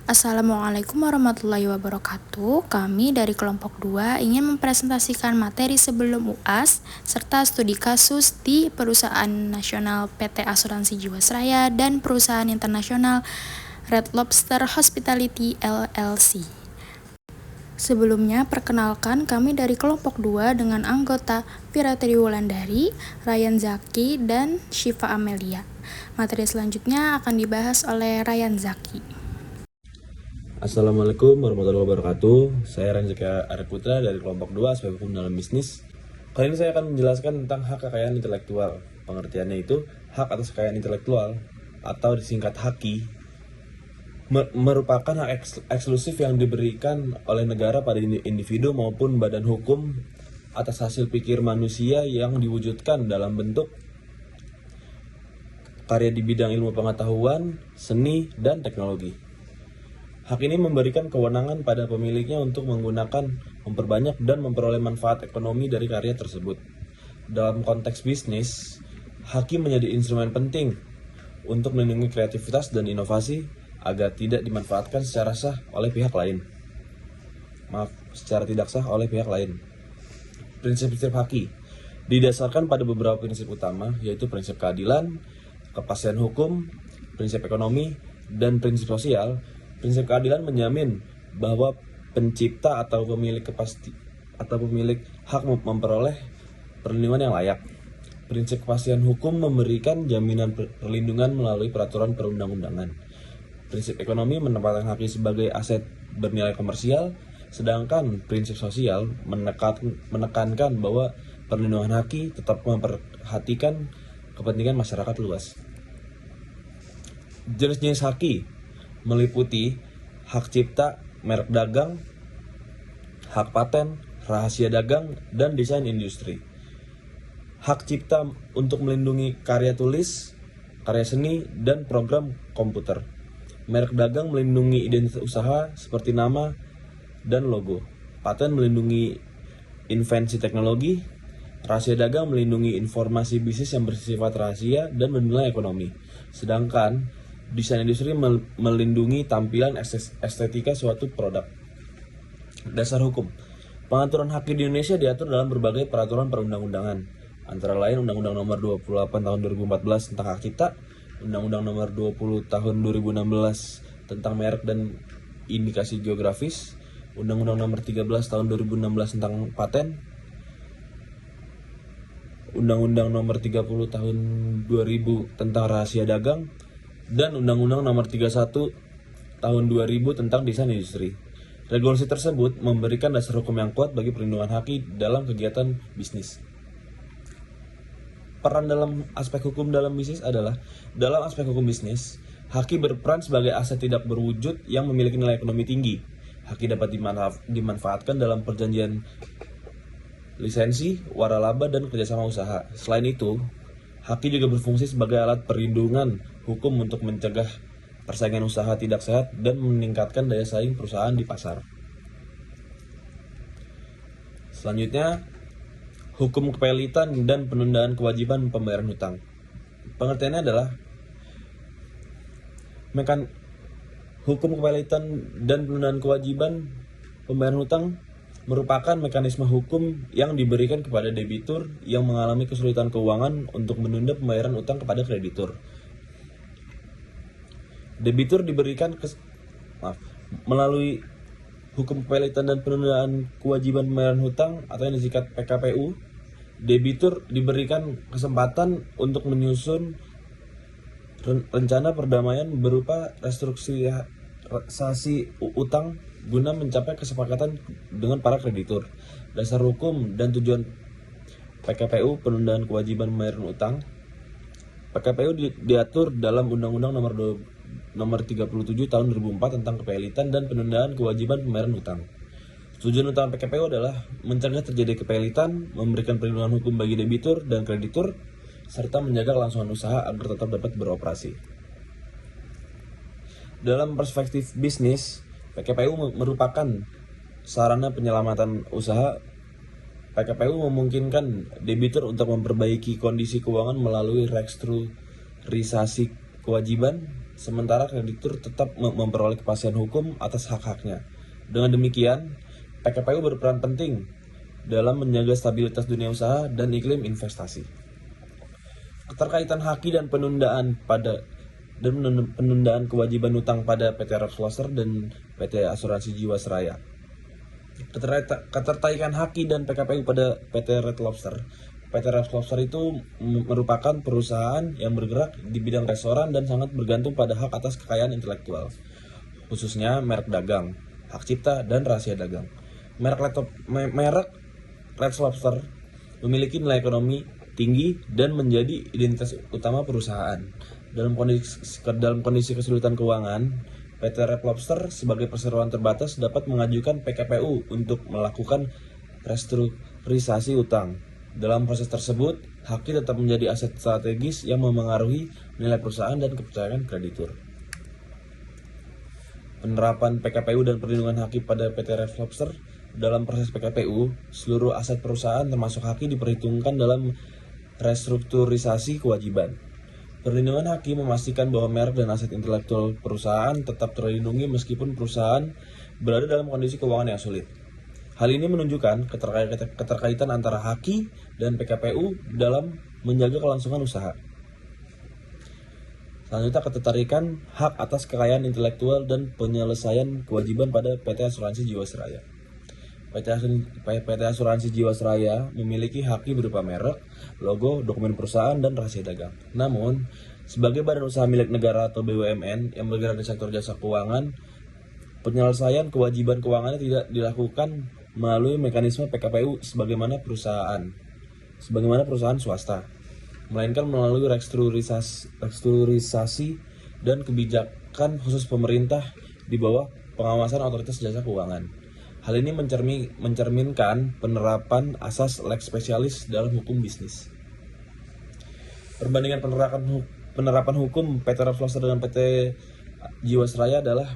Assalamualaikum warahmatullahi wabarakatuh. Kami dari kelompok 2 ingin mempresentasikan materi sebelum UAS serta studi kasus di Perusahaan Nasional PT Asuransi Jiwasraya dan Perusahaan Internasional Red Lobster Hospitality LLC. Sebelumnya, perkenalkan kami dari kelompok 2 dengan anggota Piratri Wulandari, Ryan Zaki, dan Syifa Amelia. Materi selanjutnya akan dibahas oleh Ryan Zaki. Assalamualaikum warahmatullahi wabarakatuh. Saya Ranjaka Arif Putra dari kelompok 2 Aspek Hukum dalam Bisnis. Kali ini saya akan menjelaskan tentang hak kekayaan intelektual. Pengertiannya itu hak atas kekayaan intelektual atau disingkat HAKI merupakan hak eksklusif yang diberikan oleh negara pada individu maupun badan hukum atas hasil pikir manusia yang diwujudkan dalam bentuk karya di bidang ilmu pengetahuan, seni, dan teknologi. Hak ini memberikan kewenangan pada pemiliknya untuk menggunakan, memperbanyak, dan memperoleh manfaat ekonomi dari karya tersebut. Dalam konteks bisnis, haki menjadi instrumen penting untuk melindungi kreativitas dan inovasi agar tidak dimanfaatkan secara sah oleh pihak lain. Secara tidak sah oleh pihak lain. Prinsip-prinsip haki didasarkan pada beberapa prinsip utama, yaitu prinsip keadilan, kepastian hukum, prinsip ekonomi, dan prinsip sosial. Prinsip keadilan menjamin bahwa pencipta atau pemilik hak memperoleh perlindungan yang layak. Prinsip kepastian hukum memberikan jaminan perlindungan melalui peraturan perundang-undangan. Prinsip ekonomi menempatkan haki sebagai aset bernilai komersial, sedangkan prinsip sosial menekankan bahwa perlindungan haki tetap memperhatikan kepentingan masyarakat luas. Jenis-jenis haki meliputi hak cipta, merek dagang, hak paten, rahasia dagang, dan desain industri. Hak cipta untuk melindungi karya tulis, karya seni, dan program komputer. Merek dagang melindungi identitas usaha seperti nama dan logo. Paten melindungi invensi teknologi. Rahasia dagang melindungi informasi bisnis yang bersifat rahasia dan bernilai ekonomi. Sedangkan desain industri melindungi tampilan estetika suatu produk. Dasar hukum. Pengaturan haki di Indonesia diatur dalam berbagai peraturan perundang-undangan. Antara lain Undang-Undang Nomor 28 Tahun 2014 tentang hak cipta, Undang-Undang Nomor 20 Tahun 2016 tentang merek dan indikasi geografis, Undang-Undang Nomor 13 Tahun 2016 tentang paten, Undang-Undang Nomor 30 Tahun 2000 tentang rahasia dagang, dan Undang-Undang Nomor 31 Tahun 2000 tentang desain industri. Regulasi tersebut memberikan dasar hukum yang kuat bagi perlindungan haki dalam kegiatan bisnis. Peran dalam aspek hukum dalam bisnis adalah, dalam aspek hukum bisnis, haki berperan sebagai aset tidak berwujud yang memiliki nilai ekonomi tinggi. Haki dapat dimanfaatkan dalam perjanjian lisensi, waralaba, dan kerjasama usaha. Selain itu, haki juga berfungsi sebagai alat perlindungan hukum untuk mencegah persaingan usaha tidak sehat dan meningkatkan daya saing perusahaan di pasar. Selanjutnya, hukum kepelitan dan penundaan kewajiban pembayaran hutang. Pengertiannya adalah hukum kepelitan dan penundaan kewajiban pembayaran hutang merupakan mekanisme hukum yang diberikan kepada debitur yang mengalami kesulitan keuangan untuk menunda pembayaran utang kepada kreditur. Debitur diberikan melalui hukum kepelitan dan penundaan kewajiban pembayaran hutang atau yang disingkat PKPU. Debitur diberikan kesempatan untuk menyusun rencana perdamaian berupa restrukturisasi utang guna mencapai kesepakatan dengan para kreditur. Dasar hukum dan tujuan PKPU, penundaan kewajiban pembayaran utang. PKPU diatur dalam Undang-Undang Nomor 37 Tahun 2004 tentang kepelitan dan penundaan kewajiban pembayaran utang. Tujuan utama PKPU adalah mencegah terjadi kepelitan, memberikan perlindungan hukum bagi debitur dan kreditur, serta menjaga kelangsungan usaha agar tetap dapat beroperasi. Dalam perspektif bisnis, PKPU merupakan sarana penyelamatan usaha. PKPU memungkinkan debitur untuk memperbaiki kondisi keuangan melalui restrukturisasi kewajiban, sementara kreditur tetap memperoleh kepastian hukum atas hak-haknya. Dengan demikian, PKPU berperan penting dalam menjaga stabilitas dunia usaha dan iklim investasi. Keterkaitan haki dan penundaan kewajiban utang pada PT Red Lobster dan PT Asuransi Jiwasraya. Keterkaitan haki dan PKPU pada PT Red Lobster. PT Red Lobster itu merupakan perusahaan yang bergerak di bidang restoran dan sangat bergantung pada hak atas kekayaan intelektual, khususnya merek dagang, hak cipta, dan rahasia dagang. Merek Red Lobster memiliki nilai ekonomi tinggi dan menjadi identitas utama perusahaan. Dalam kondisi kesulitan keuangan, PT Red Lobster sebagai perseroan terbatas dapat mengajukan PKPU untuk melakukan restrukturisasi utang. Dalam proses tersebut, haki tetap menjadi aset strategis yang memengaruhi nilai perusahaan dan kepercayaan kreditur. Penerapan PKPU dan perlindungan haki pada PT Red Lobster. Dalam proses PKPU, seluruh aset perusahaan termasuk haki diperhitungkan dalam restrukturisasi kewajiban. Perlindungan haki memastikan bahwa merek dan aset intelektual perusahaan tetap terlindungi meskipun perusahaan berada dalam kondisi keuangan yang sulit. Hal ini menunjukkan keterkaitan antara haki dan PKPU dalam menjaga kelangsungan usaha. Selanjutnya, ketertarikan hak atas kekayaan intelektual dan penyelesaian kewajiban pada PT Asuransi Jiwasraya. PT Asuransi Jiwasraya memiliki haki berupa merek, logo, dokumen perusahaan, dan rahasia dagang. Namun, sebagai badan usaha milik negara atau BUMN yang bergerak di sektor jasa keuangan, penyelesaian kewajiban keuangannya tidak dilakukan melalui mekanisme PKPU sebagaimana perusahaan swasta, melainkan melalui restrukturisasi dan kebijakan khusus pemerintah di bawah pengawasan otoritas jasa keuangan. Hal ini mencerminkan penerapan asas lex specialis dalam hukum bisnis. Perbandingan penerapan hukum PT Red Lobster dengan PT Jiwasraya adalah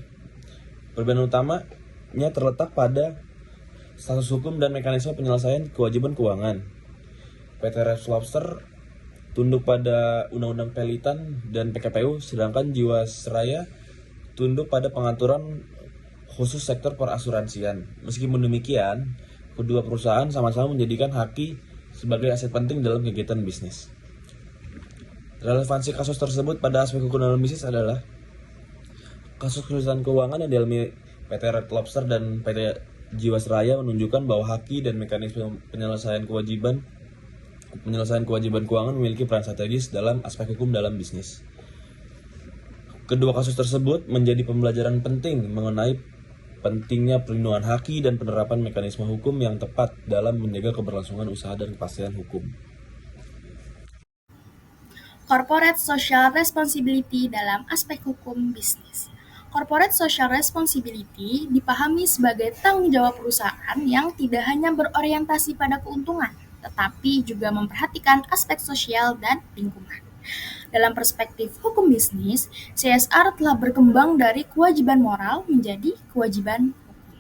perbedaan utamanya terletak pada status hukum dan mekanisme penyelesaian kewajiban keuangan. PT Red Lobster tunduk pada Undang-Undang Pelitan dan PKPU, sedangkan Jiwasraya tunduk pada pengaturan khusus sektor perasuransian. Meskipun demikian, kedua perusahaan sama-sama menjadikan haki sebagai aset penting dalam kegiatan bisnis. Relevansi kasus tersebut pada aspek hukum dalam bisnis adalah kasus kesulitan keuangan yang dialami PT Red Lobster dan PT Jiwasraya menunjukkan bahwa haki dan mekanisme penyelesaian kewajiban keuangan memiliki peran strategis dalam aspek hukum dalam bisnis. Kedua kasus tersebut menjadi pembelajaran penting mengenai pentingnya perlindungan haki dan penerapan mekanisme hukum yang tepat dalam menjaga keberlangsungan usaha dan kepastian hukum. Corporate Social Responsibility dalam aspek hukum bisnis. Corporate Social Responsibility dipahami sebagai tanggung jawab perusahaan yang tidak hanya berorientasi pada keuntungan, tetapi juga memperhatikan aspek sosial dan lingkungan. Dalam perspektif hukum bisnis, CSR telah berkembang dari kewajiban moral menjadi kewajiban hukum.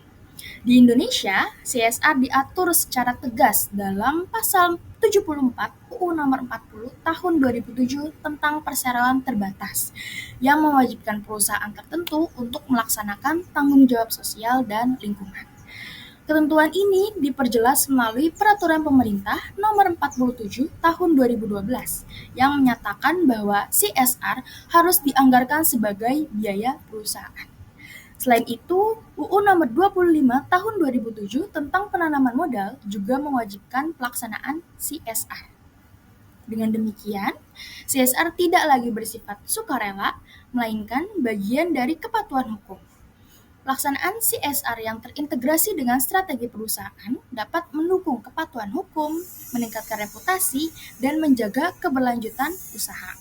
Di Indonesia, CSR diatur secara tegas dalam Pasal 74 UU Nomor 40 Tahun 2007 tentang perseroan terbatas yang mewajibkan perusahaan tertentu untuk melaksanakan tanggung jawab sosial dan lingkungan. Ketentuan ini diperjelas melalui Peraturan Pemerintah Nomor 47 Tahun 2012 yang menyatakan bahwa CSR harus dianggarkan sebagai biaya perusahaan. Selain itu, UU Nomor 25 Tahun 2007 tentang penanaman modal juga mewajibkan pelaksanaan CSR. Dengan demikian, CSR tidak lagi bersifat sukarela, melainkan bagian dari kepatuhan hukum. Pelaksanaan CSR yang terintegrasi dengan strategi perusahaan dapat mendukung kepatuhan hukum, meningkatkan reputasi, dan menjaga keberlanjutan usaha.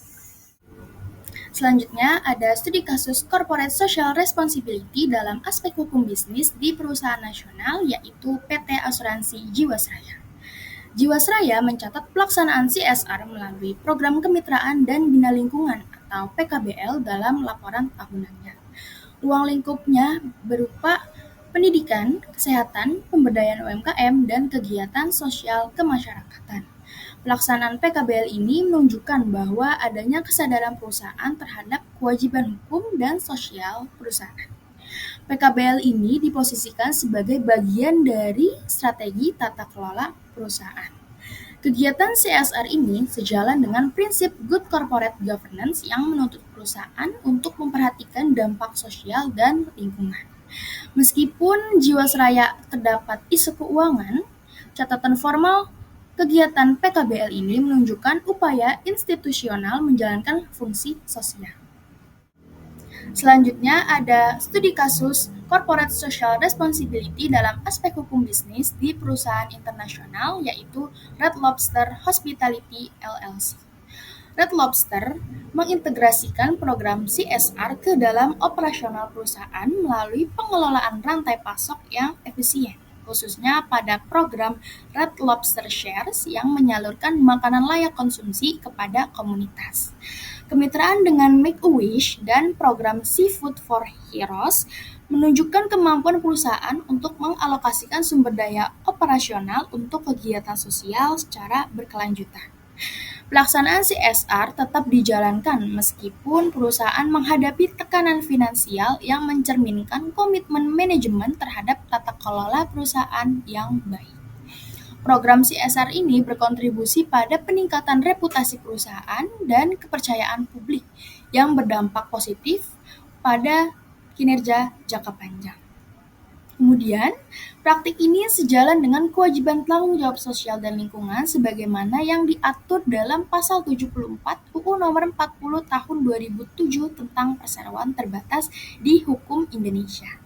Selanjutnya, ada studi kasus Corporate Social Responsibility dalam aspek hukum bisnis di perusahaan nasional, yaitu PT Asuransi Jiwasraya. Jiwasraya mencatat pelaksanaan CSR melalui Program Kemitraan dan Bina Lingkungan atau PKBL dalam laporan tahunannya. Ruang lingkupnya berupa pendidikan, kesehatan, pemberdayaan UMKM, dan kegiatan sosial kemasyarakatan. Pelaksanaan PKBL ini menunjukkan bahwa adanya kesadaran perusahaan terhadap kewajiban hukum dan sosial perusahaan. PKBL ini diposisikan sebagai bagian dari strategi tata kelola perusahaan. Kegiatan CSR ini sejalan dengan prinsip good corporate governance yang menuntut perusahaan untuk memperhatikan dampak sosial dan lingkungan. Meskipun Jiwasraya terdapat isu keuangan, catatan formal kegiatan PKBL ini menunjukkan upaya institusional menjalankan fungsi sosial. Selanjutnya ada studi kasus Corporate Social Responsibility dalam aspek hukum bisnis di perusahaan internasional yaitu Red Lobster Hospitality LLC. Red Lobster mengintegrasikan program CSR ke dalam operasional perusahaan melalui pengelolaan rantai pasok yang efisien, khususnya pada program Red Lobster Shares yang menyalurkan makanan layak konsumsi kepada komunitas. Kemitraan dengan Make-A-Wish dan program Seafood for Heroes menunjukkan kemampuan perusahaan untuk mengalokasikan sumber daya operasional untuk kegiatan sosial secara berkelanjutan. Pelaksanaan CSR tetap dijalankan meskipun perusahaan menghadapi tekanan finansial yang mencerminkan komitmen manajemen terhadap tata kelola perusahaan yang baik. Program CSR ini berkontribusi pada peningkatan reputasi perusahaan dan kepercayaan publik yang berdampak positif pada kinerja jangka panjang. Kemudian, praktik ini sejalan dengan kewajiban tanggung jawab sosial dan lingkungan sebagaimana yang diatur dalam Pasal 74 UU Nomor 40 Tahun 2007 tentang perseroan terbatas di hukum Indonesia.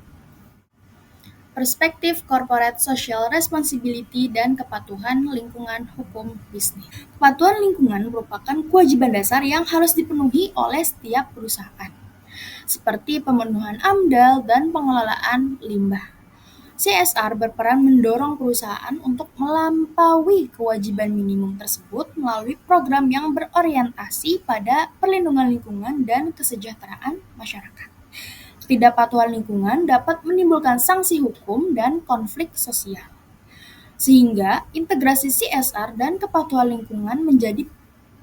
Perspektif Corporate Social Responsibility dan kepatuhan lingkungan hukum bisnis. Kepatuhan lingkungan merupakan kewajiban dasar yang harus dipenuhi oleh setiap perusahaan, seperti pemenuhan AMDAL dan pengelolaan limbah. CSR berperan mendorong perusahaan untuk melampaui kewajiban minimum tersebut melalui program yang berorientasi pada perlindungan lingkungan dan kesejahteraan masyarakat. Ketidakpatuhan lingkungan dapat menimbulkan sanksi hukum dan konflik sosial. Sehingga integrasi CSR dan kepatuhan lingkungan menjadi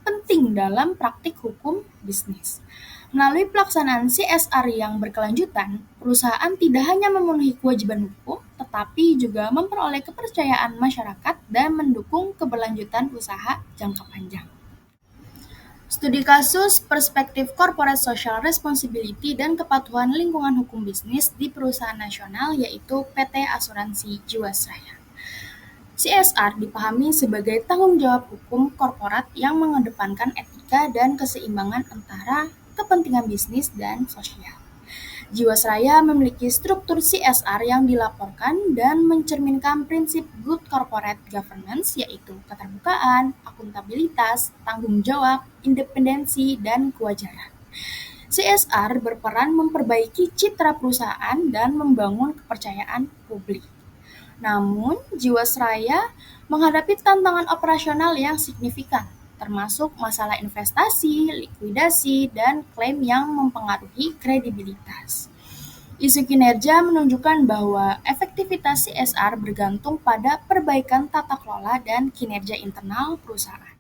penting dalam praktik hukum bisnis. Melalui pelaksanaan CSR yang berkelanjutan, perusahaan tidak hanya memenuhi kewajiban hukum, tetapi juga memperoleh kepercayaan masyarakat dan mendukung keberlanjutan usaha jangka panjang. Studi kasus Perspektif Corporate Social Responsibility dan Kepatuhan Lingkungan Hukum Bisnis di Perusahaan Nasional yaitu PT Asuransi Jiwasraya. CSR dipahami sebagai tanggung jawab hukum korporat yang mengedepankan etika dan keseimbangan antara kepentingan bisnis dan sosial. Jiwasraya memiliki struktur CSR yang dilaporkan dan mencerminkan prinsip good corporate governance yaitu keterbukaan, akuntabilitas, tanggung jawab, independensi, dan kewajaran. CSR berperan memperbaiki citra perusahaan dan membangun kepercayaan publik. Namun, Jiwasraya menghadapi tantangan operasional yang signifikan, termasuk masalah investasi, likuidasi, dan klaim yang mempengaruhi kredibilitas. Isu kinerja menunjukkan bahwa efektivitas CSR bergantung pada perbaikan tata kelola dan kinerja internal perusahaan.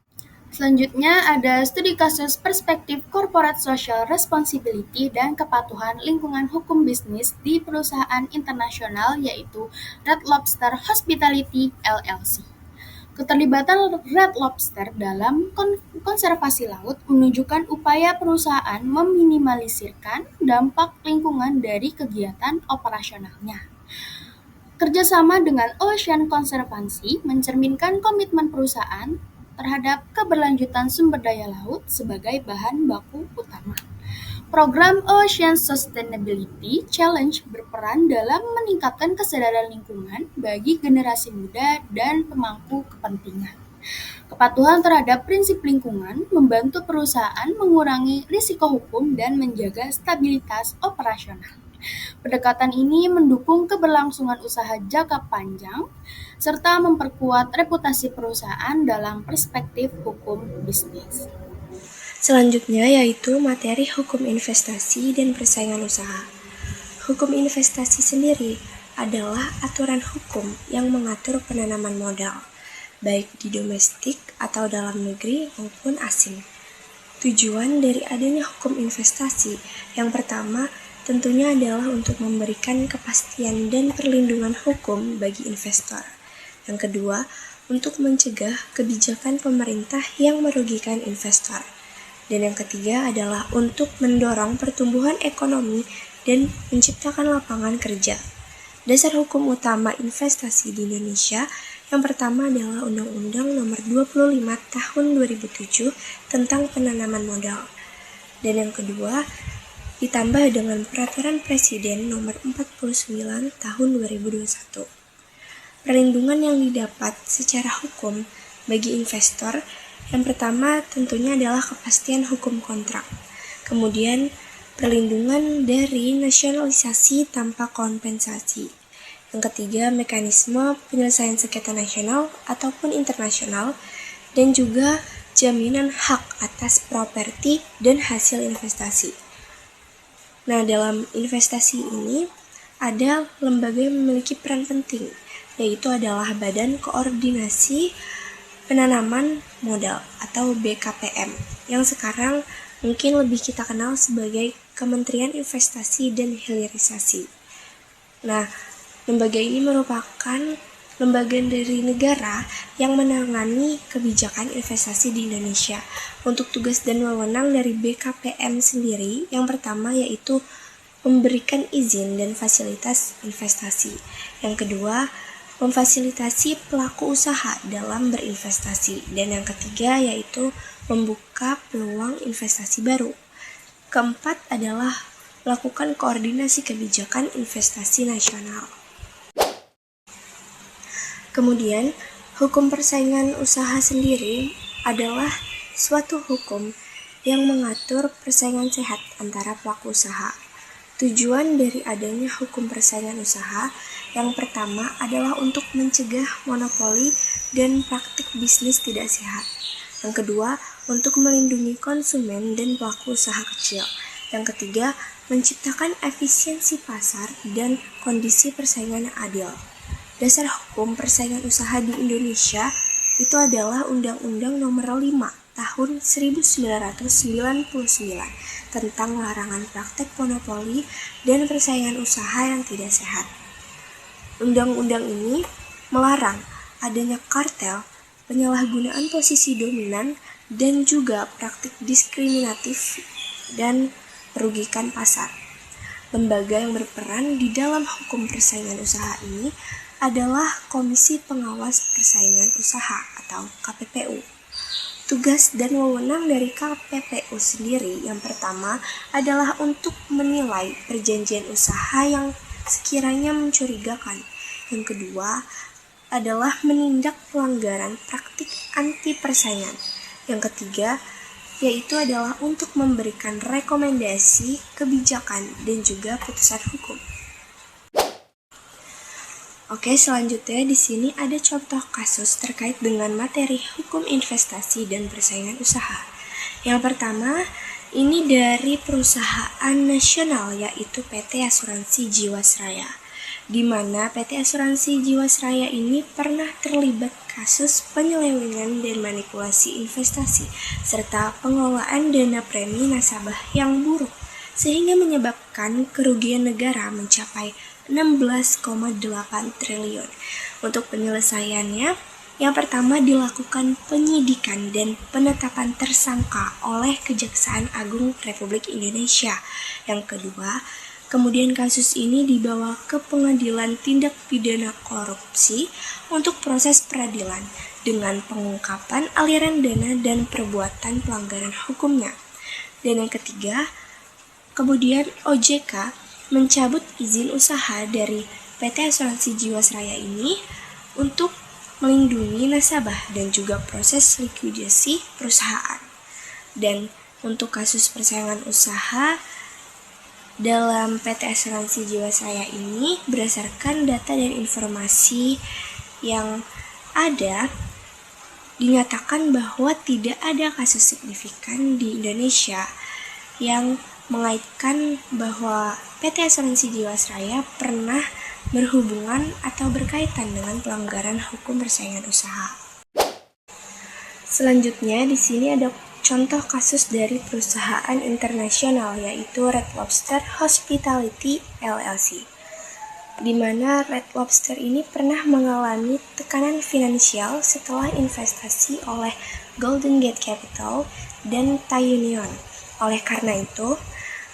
Selanjutnya ada studi kasus Perspektif Corporate Social Responsibility dan Kepatuhan Lingkungan Hukum Bisnis di perusahaan internasional yaitu Red Lobster Hospitality LLC. Keterlibatan Red Lobster dalam konservasi laut menunjukkan upaya perusahaan meminimalisirkan dampak lingkungan dari kegiatan operasionalnya. Kerjasama dengan Ocean Conservancy mencerminkan komitmen perusahaan terhadap keberlanjutan sumber daya laut sebagai bahan baku utama. Program Ocean Sustainability Challenge berperan dalam meningkatkan kesadaran lingkungan bagi generasi muda dan pemangku kepentingan. Kepatuhan terhadap prinsip lingkungan membantu perusahaan mengurangi risiko hukum dan menjaga stabilitas operasional. Pendekatan ini mendukung keberlangsungan usaha jangka panjang serta memperkuat reputasi perusahaan dalam perspektif hukum bisnis. Selanjutnya yaitu materi hukum investasi dan persaingan usaha. Hukum investasi sendiri adalah aturan hukum yang mengatur penanaman modal. baik di domestik atau dalam negeri maupun asing. Tujuan dari adanya hukum investasi yang pertama tentunya adalah untuk memberikan kepastian dan perlindungan hukum bagi investor. Yang kedua, untuk mencegah kebijakan pemerintah yang merugikan investor. Dan yang ketiga adalah untuk mendorong pertumbuhan ekonomi dan menciptakan lapangan kerja. Dasar hukum utama investasi di Indonesia yang pertama adalah Undang-Undang Nomor 25 Tahun 2007 tentang penanaman modal. Dan yang kedua, ditambah dengan Peraturan Presiden Nomor 49 Tahun 2021. Perlindungan yang didapat secara hukum bagi investor yang pertama tentunya adalah kepastian hukum kontrak. Kemudian perlindungan dari nasionalisasi tanpa kompensasi. Yang ketiga, mekanisme penyelesaian sengketa nasional ataupun internasional, dan juga jaminan hak atas properti dan hasil investasi. Nah, dalam investasi ini ada lembaga yang memiliki peran penting, yaitu adalah Badan Koordinasi Penanaman Modal atau BKPM, yang sekarang mungkin lebih kita kenal sebagai Kementerian Investasi dan Hilirisasi. Nah, lembaga ini merupakan lembaga dari negara yang menangani kebijakan investasi di Indonesia. Untuk tugas dan wewenang dari BKPM sendiri, yang pertama yaitu memberikan izin dan fasilitas investasi. Yang kedua, memfasilitasi pelaku usaha dalam berinvestasi. Dan yang ketiga yaitu membuka peluang investasi baru. Keempat adalah melakukan koordinasi kebijakan investasi nasional. Kemudian, hukum persaingan usaha sendiri adalah suatu hukum yang mengatur persaingan sehat antara pelaku usaha. Tujuan dari adanya hukum persaingan usaha yang pertama adalah untuk mencegah monopoli dan praktik bisnis tidak sehat. Yang kedua, untuk melindungi konsumen dan pelaku usaha kecil. Yang ketiga, menciptakan efisiensi pasar dan kondisi persaingan yang adil. Dasar hukum persaingan usaha di Indonesia itu adalah Undang-Undang Nomor 5 Tahun 1999 tentang larangan praktek monopoli dan persaingan usaha yang tidak sehat. Undang-undang ini melarang adanya kartel, penyalahgunaan posisi dominan, dan juga praktik diskriminatif dan merugikan pasar. Lembaga yang berperan di dalam hukum persaingan usaha ini adalah Komisi Pengawas Persaingan Usaha atau KPPU. Tugas dan wewenang dari KPPU sendiri yang pertama adalah untuk menilai perjanjian usaha yang sekiranya mencurigakan. Yang kedua adalah menindak pelanggaran praktik anti persaingan. Yang ketiga yaitu adalah untuk memberikan rekomendasi kebijakan dan juga putusan hukum. Oke, selanjutnya di sini ada contoh kasus terkait dengan materi hukum investasi dan persaingan usaha. Yang pertama, ini dari perusahaan nasional yaitu PT Asuransi Jiwasraya, di mana PT Asuransi Jiwasraya ini pernah terlibat kasus penyelewengan dan manipulasi investasi serta pengelolaan dana premi nasabah yang buruk sehingga menyebabkan kerugian negara mencapai 16,8 triliun. Untuk penyelesaiannya, yang pertama dilakukan penyidikan dan penetapan tersangka oleh Kejaksaan Agung Republik Indonesia. Yang kedua, kemudian kasus ini dibawa ke Pengadilan Tindak Pidana Korupsi untuk proses peradilan dengan pengungkapan aliran dana dan perbuatan pelanggaran hukumnya. Dan yang ketiga, kemudian OJK mencabut izin usaha dari PT Asuransi Jiwasraya ini untuk melindungi nasabah dan juga proses likuidasi perusahaan. Dan untuk kasus persaingan usaha dalam PT Asuransi Jiwasraya ini berdasarkan data dan informasi yang ada dinyatakan bahwa tidak ada kasus signifikan di Indonesia yang mengaitkan bahwa PT Asuransi Jiwasraya pernah berhubungan atau berkaitan dengan pelanggaran hukum persaingan usaha. Selanjutnya di sini ada contoh kasus dari perusahaan internasional yaitu Red Lobster Hospitality LLC, di mana Red Lobster ini pernah mengalami tekanan finansial setelah investasi oleh Golden Gate Capital dan Thai Union. Oleh karena itu,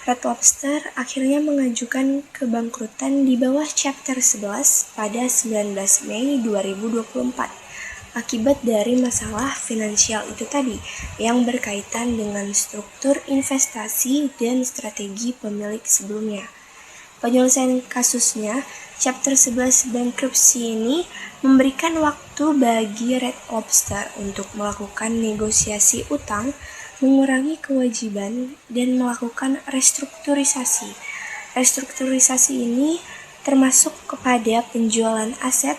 Red Lobster akhirnya mengajukan kebangkrutan di bawah Chapter 11 pada 19 Mei 2024 akibat dari masalah finansial itu tadi yang berkaitan dengan struktur investasi dan strategi pemilik sebelumnya. Penyelesaian kasusnya, Chapter 11 bankruptcy ini memberikan waktu bagi Red Lobster untuk melakukan negosiasi utang, mengurangi kewajiban, dan melakukan restrukturisasi. Restrukturisasi ini termasuk kepada penjualan aset,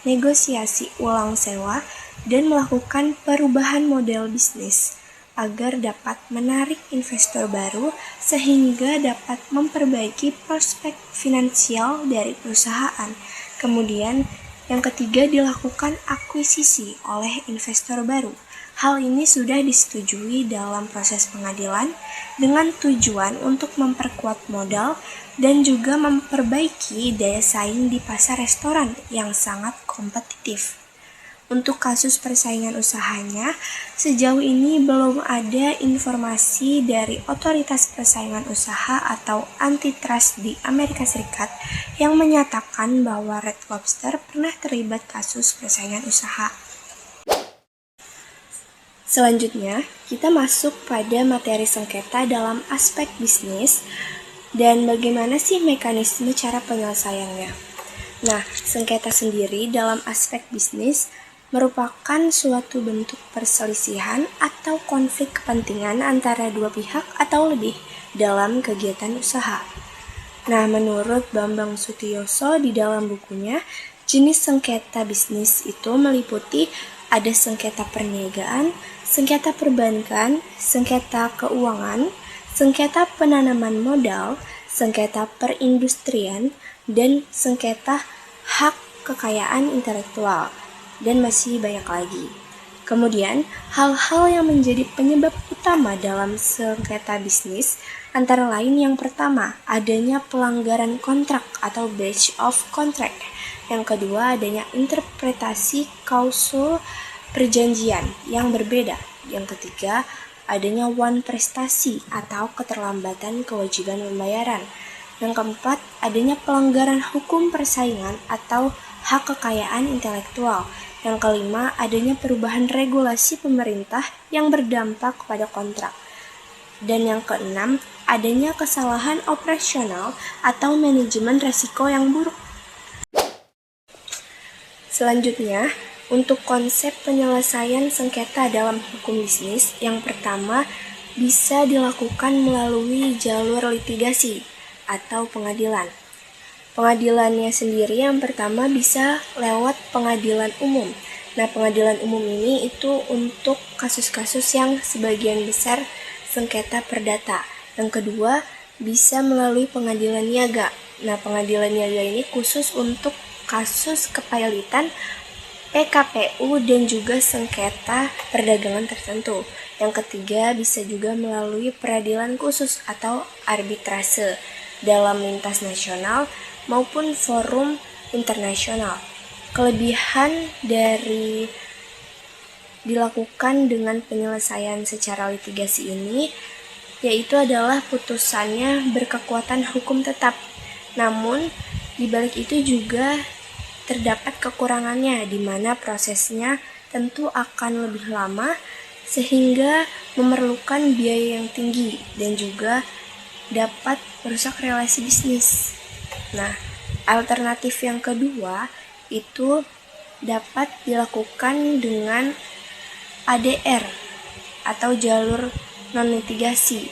negosiasi ulang sewa, dan melakukan perubahan model bisnis agar dapat menarik investor baru sehingga dapat memperbaiki prospek finansial dari perusahaan. Kemudian, yang ketiga dilakukan akuisisi oleh investor baru. Hal ini sudah disetujui dalam proses pengadilan dengan tujuan untuk memperkuat modal dan juga memperbaiki daya saing di pasar restoran yang sangat kompetitif. Untuk kasus persaingan usahanya, sejauh ini belum ada informasi dari otoritas persaingan usaha atau antitrust di Amerika Serikat yang menyatakan bahwa Red Lobster pernah terlibat kasus persaingan usaha. Selanjutnya, kita masuk pada materi sengketa dalam aspek bisnis dan bagaimana sih mekanisme cara penyelesaiannya. Nah, sengketa sendiri dalam aspek bisnis merupakan suatu bentuk perselisihan atau konflik kepentingan antara dua pihak atau lebih dalam kegiatan usaha. Nah, menurut Bambang Sutioso di dalam bukunya, jenis sengketa bisnis itu meliputi ada sengketa perniagaan, sengketa perbankan, sengketa keuangan, sengketa penanaman modal, sengketa perindustrian, dan sengketa hak kekayaan intelektual, dan masih banyak lagi. Kemudian, hal-hal yang menjadi penyebab utama dalam sengketa bisnis antara lain yang pertama, adanya pelanggaran kontrak atau breach of contract. Yang kedua, adanya interpretasi klausul perjanjian yang berbeda. Yang ketiga, adanya wan prestasi atau keterlambatan kewajiban pembayaran. Yang keempat, adanya pelanggaran hukum persaingan atau hak kekayaan intelektual. Yang kelima, adanya perubahan regulasi pemerintah yang berdampak pada kontrak. Dan yang keenam, adanya kesalahan operasional atau manajemen resiko yang buruk. Selanjutnya, untuk konsep penyelesaian sengketa dalam hukum bisnis, yang pertama bisa dilakukan melalui jalur litigasi atau pengadilan. Pengadilannya sendiri yang pertama bisa lewat pengadilan umum. Nah, pengadilan umum ini itu untuk kasus-kasus yang sebagian besar sengketa perdata. Yang kedua, bisa melalui pengadilan niaga. Nah, pengadilan niaga ini khusus untuk kasus kepilitan PKPU dan juga sengketa perdagangan tertentu. Yang ketiga, bisa juga melalui peradilan khusus atau arbitrase dalam lintas nasional maupun forum internasional. Kelebihan dari dilakukan dengan penyelesaian secara litigasi ini yaitu adalah putusannya berkekuatan hukum tetap. Namun, di balik itu juga terdapat kekurangannya di mana prosesnya tentu akan lebih lama sehingga memerlukan biaya yang tinggi dan juga dapat merusak relasi bisnis. Nah, alternatif yang kedua itu dapat dilakukan dengan ADR atau jalur non-litigasi.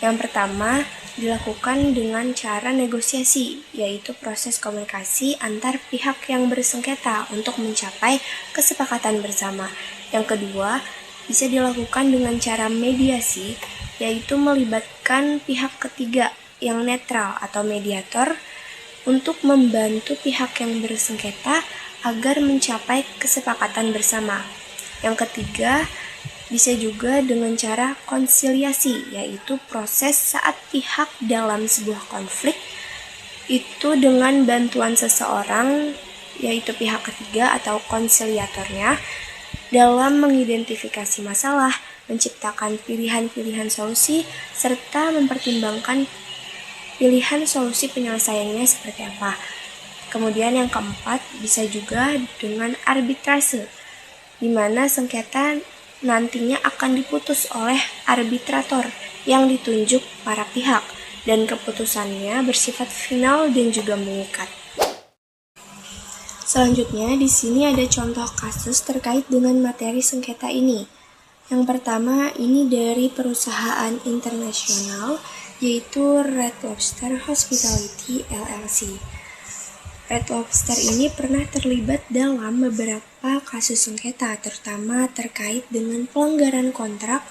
Yang pertama, dilakukan dengan cara negosiasi, yaitu proses komunikasi antar pihak yang bersengketa untuk mencapai kesepakatan bersama. Yang kedua, bisa dilakukan dengan cara mediasi, yaitu melibatkan pihak ketiga yang netral atau mediator untuk membantu pihak yang bersengketa agar mencapai kesepakatan bersama. Yang ketiga, bisa juga dengan cara konsiliasi, yaitu proses saat pihak dalam sebuah konflik itu dengan bantuan seseorang, yaitu pihak ketiga atau konsiliatornya, dalam mengidentifikasi masalah, menciptakan pilihan-pilihan solusi, serta mempertimbangkan pilihan solusi penyelesaiannya seperti apa. Kemudian yang keempat, bisa juga dengan arbitrase, di mana sengketa nantinya akan diputus oleh arbitrator yang ditunjuk para pihak, dan keputusannya bersifat final dan juga mengikat. Selanjutnya, di sini ada contoh kasus terkait dengan materi sengketa ini. Yang pertama, ini dari perusahaan internasional, yaitu Red Lobster Hospitality LLC. Red Lobster ini pernah terlibat dalam beberapa kasus sengketa, terutama terkait dengan pelanggaran kontrak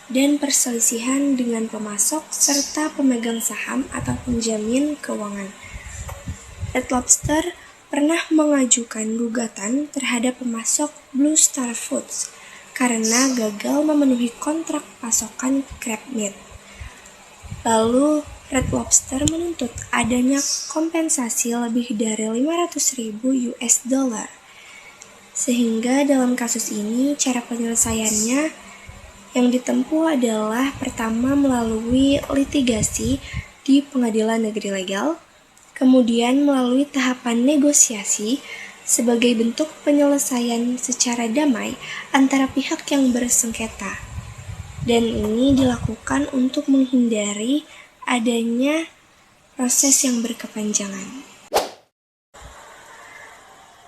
dan perselisihan dengan pemasok serta pemegang saham atau penjamin keuangan. Red Lobster pernah mengajukan gugatan terhadap pemasok Blue Star Foods karena gagal memenuhi kontrak pasokan crab meat. Lalu Red Lobster menuntut adanya kompensasi lebih dari 500.000 US dollar. Sehingga dalam kasus ini cara penyelesaiannya yang ditempuh adalah pertama melalui litigasi di pengadilan negeri legal, kemudian melalui tahapan negosiasi sebagai bentuk penyelesaian secara damai antara pihak yang bersengketa. Dan ini dilakukan untuk menghindari adanya proses yang berkepanjangan.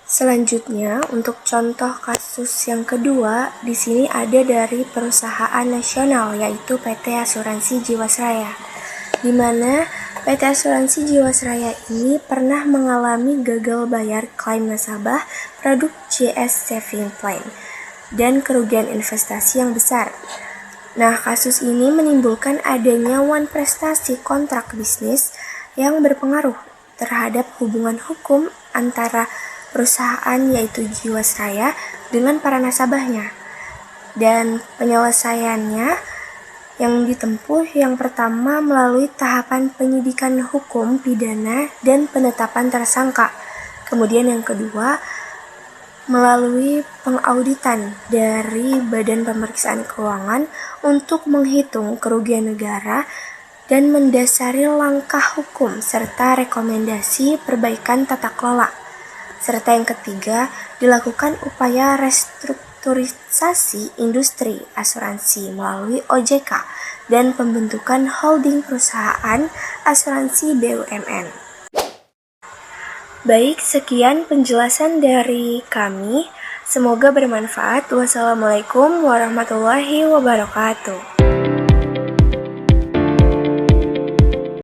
Selanjutnya, untuk contoh kasus yang kedua, di sini ada dari perusahaan nasional, yaitu PT Asuransi Jiwasraya, di mana PT Asuransi Jiwasraya ini pernah mengalami gagal bayar klaim nasabah produk JS Saving Plan dan kerugian investasi yang besar. Nah, kasus ini menimbulkan adanya wan prestasi kontrak bisnis yang berpengaruh terhadap hubungan hukum antara perusahaan yaitu Jiwasraya dengan para nasabahnya. Dan penyelesaiannya yang ditempuh yang pertama melalui tahapan penyidikan hukum pidana dan penetapan tersangka. Kemudian yang kedua melalui pengauditan dari Badan Pemeriksaan Keuangan untuk menghitung kerugian negara dan mendasari langkah hukum serta rekomendasi perbaikan tata kelola. Serta yang ketiga, dilakukan upaya restrukturisasi industri asuransi melalui OJK dan pembentukan holding perusahaan asuransi BUMN. Baik, sekian penjelasan dari kami. Semoga bermanfaat. Wassalamualaikum warahmatullahi wabarakatuh.